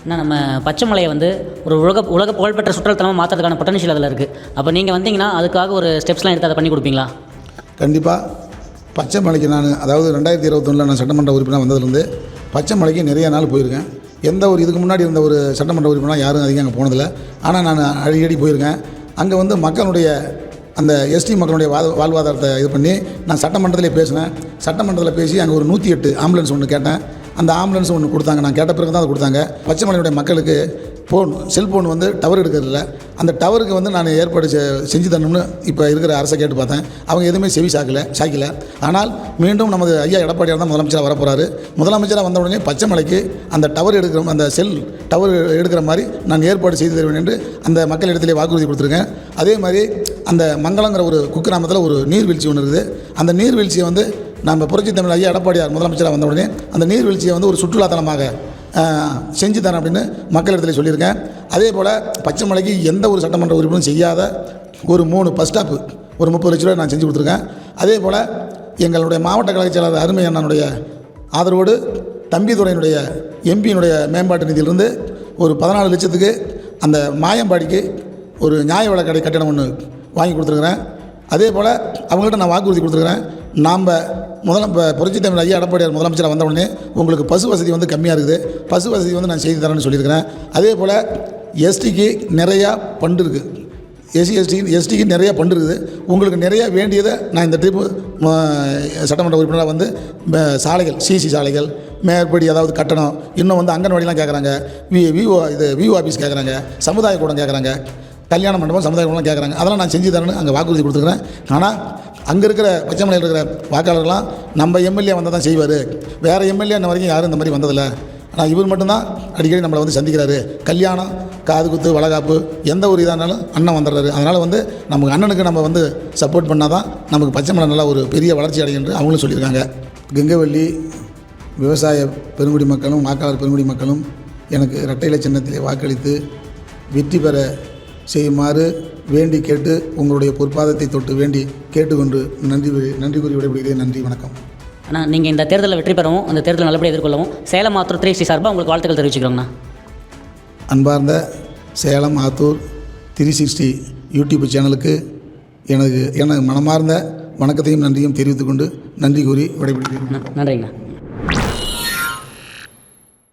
ஆனால் நம்ம பச்சைமலையை வந்து ஒரு உலக புகழ்பெற்ற சுற்றுலாத்தலமாக மாற்றுறதுக்கான பொட்டன்ஷியல் அதில் இருக்குது. அப்போ நீங்கள் வந்தீங்கன்னா அதுக்காக ஒரு ஸ்டெப்ஸ்லாம் எடுத்து அதை பண்ணி கொடுப்பீங்களா? கண்டிப்பாக. பச்சைமலைக்கு நான் அதாவது 2021 நான் சட்டமன்ற உறுப்பினர் வந்ததுலேருந்து பச்சைமலைக்கு நிறைய நாள் போயிருக்கேன். எந்த ஒரு இதுக்கு முன்னாடி இருந்த ஒரு சட்டமன்ற உறுப்பினர் யாரும் அதிகம் அங்கே போனதில்லை. ஆனால் நான் அடிக்கடி போயிருக்கேன். அங்கே வந்து மக்களுடைய அந்த எஸ்டி மக்களுடைய வாழ்வாதாரத்தை இது பண்ணி நான் சட்டமன்றத்திலே பேசினேன். சட்டமன்றத்தில் பேசி அங்கே ஒரு 108 ஆம்புலன்ஸ் ஒன்று கேட்டேன். அந்த ஆம்புலன்ஸ் ஒன்று கொடுத்தாங்க. நான் கேட்ட பிறகு தான் அதை கொடுத்தாங்க. பச்சைமலையுடைய மக்களுக்கு செல்ஃபோன் வந்து டவர் எடுக்கிறதில்ல. அந்த டவருக்கு வந்து நான் ஏற்பாடு செஞ்சு தரணும்னு இப்போ இருக்கிற அரசை கேட்டு பார்த்தேன். அவங்க எதுவுமே செவி சாய்க்கல. ஆனால் மீண்டும் நமது ஐயா எடப்பாடியார் தான் முதலமைச்சராக வரப்போகிறாரு. முதலமைச்சராக வந்த உடனே பச்சைமலைக்கு அந்த டவர் அந்த செல் டவர் எடுக்கிற மாதிரி நான் ஏற்பாடு செய்து தருவேன் என்று அந்த மக்கள் இடத்திலே வாக்குறுதி கொடுத்துருக்கேன். அதே மாதிரி அந்த மங்களங்கிற ஒரு குக்கிராமத்தில் ஒரு நீர்வீழ்ச்சி ஒன்று இருக்குது. அந்த நீர்வீழ்ச்சியை வந்து நம்ம புரட்சி தமிழ் ஐயா எடப்பாடியார் முதலமைச்சராக வந்த உடனே அந்த நீர்வீழ்ச்சியை வந்து ஒரு சுற்றுலாத்தலமாக செஞ்சு தரேன் அப்படின்னு மக்களிடத்தில் சொல்லியிருக்கேன். அதே போல் பச்சைமலைக்கு எந்த ஒரு சட்டமன்ற உறுப்பினரும் செய்யாத ஒரு 3 பஸ் ஸ்டாப்பு ஒரு 30 லட்ச ரூபாய் நான் செஞ்சு கொடுத்துருக்கேன். அதே போல் எங்களுடைய மாவட்ட கழக செயலாளர் அருமை அண்ணனுடைய ஆதரவோடு தம்பிதுரையினுடைய எம்பியினுடைய மேம்பாட்டு நிதியிலிருந்து ஒரு 14 லட்சத்துக்கு அந்த மாயம்பாடிக்கு ஒரு நியாய விலை கடை கட்டணம் ஒன்று வாங்கி கொடுத்துருக்குறேன். அதே போல் அவங்கள்ட்ட நான் வாக்குறுதி கொடுத்துருக்குறேன். நாம் இப்போ புரட்சி தமிழ் ஐயா எடப்பாடியார் முதலமைச்சராக வந்த உடனே உங்களுக்கு பசு வசதி வந்து கம்மியாக இருக்குது. பசு வசதி வந்து நான் செய்து தரேன்னு சொல்லியிருக்கிறேன். அதே போல் எஸ்டிக்கு நிறையா ஃபண்டு இருக்குது. எஸ்டிக்கு நிறையா ஃபண்டு இருக்குது. உங்களுக்கு நிறையா வேண்டியதை நான் இந்த ட்ரிப்பு சட்டமன்ற உறுப்பினராக வந்து சாலைகள் சிசி சாலைகள் மேற்படி அதாவது கட்டணம் இன்னும் வந்து அங்கன்வாடிலாம் கேட்குறாங்க. விஓ ஆஃபீஸ் கேட்குறாங்க. சமுதாய கூடம் கேட்குறாங்க. கல்யாண மண்டபம் சமுதாய கூடம் கேட்குறாங்க. அதெல்லாம் நான் செஞ்சு தரேன்னு அங்கே வாக்குறுதி கொடுத்துருக்குறேன். ஆனால் அங்கே இருக்கிற பச்சைமலையில் இருக்கிற வாக்காளர்கள்லாம் நம்ம எம்எல்ஏ வந்தால் தான் செய்வார். வேறு எம்எல்ஏ இன்ன வரைக்கும் யாரும் இந்த மாதிரி வந்ததில்லை. ஆனால் இவர் மட்டும்தான் அடிக்கடி நம்மளை வந்து சந்திக்கிறாரு. கல்யாணம் காது குத்து வளகாப்பு எந்த ஒரு இதாக இருந்தாலும் அண்ணன் வந்துடுறாரு. அதனால் வந்து நமக்கு அண்ணனுக்கு நம்ம வந்து சப்போர்ட் பண்ணால் தான் நமக்கு பச்சைமலை நல்லா ஒரு பெரிய வளர்ச்சி அடையும் என்று அவங்களும் சொல்லியிருக்காங்க. கெங்கவள்ளி விவசாய பெருங்குடி மக்களும் வாக்காளர் பெருங்குடி மக்களும் எனக்கு இரட்டை இலை சின்னத்திலே வாக்களித்து வெற்றி பெற செய்யுமாறு வேண்டி கேட்டு உங்களுடைய பொற்பாதத்தை தொட்டு வேண்டி கேட்டுக்கொண்டு நன்றி கூறி விடைபெறுகிறேன். நன்றி, வணக்கம். ஆனால் நீங்கள் இந்த தேர்தலில் வெற்றி பெறவும் அந்த தேர்தலை நல்லபடியாக எதிர்கொள்ளவும் சேலம் ஆத்தூர் 360 சார்பாக உங்களுக்கு வாழ்த்துக்கள் தெரிவிச்சுக்கிறோங்கண்ணா. அன்பார்ந்த சேலம் ஆத்தூர் 360 யூடியூப் சேனலுக்கு எனது மனமார்ந்த வணக்கத்தையும் நன்றியும் தெரிவித்துக்கொண்டு நன்றி கூறி விடைபெறுகிறேன். நன்றிங்கண்ணா.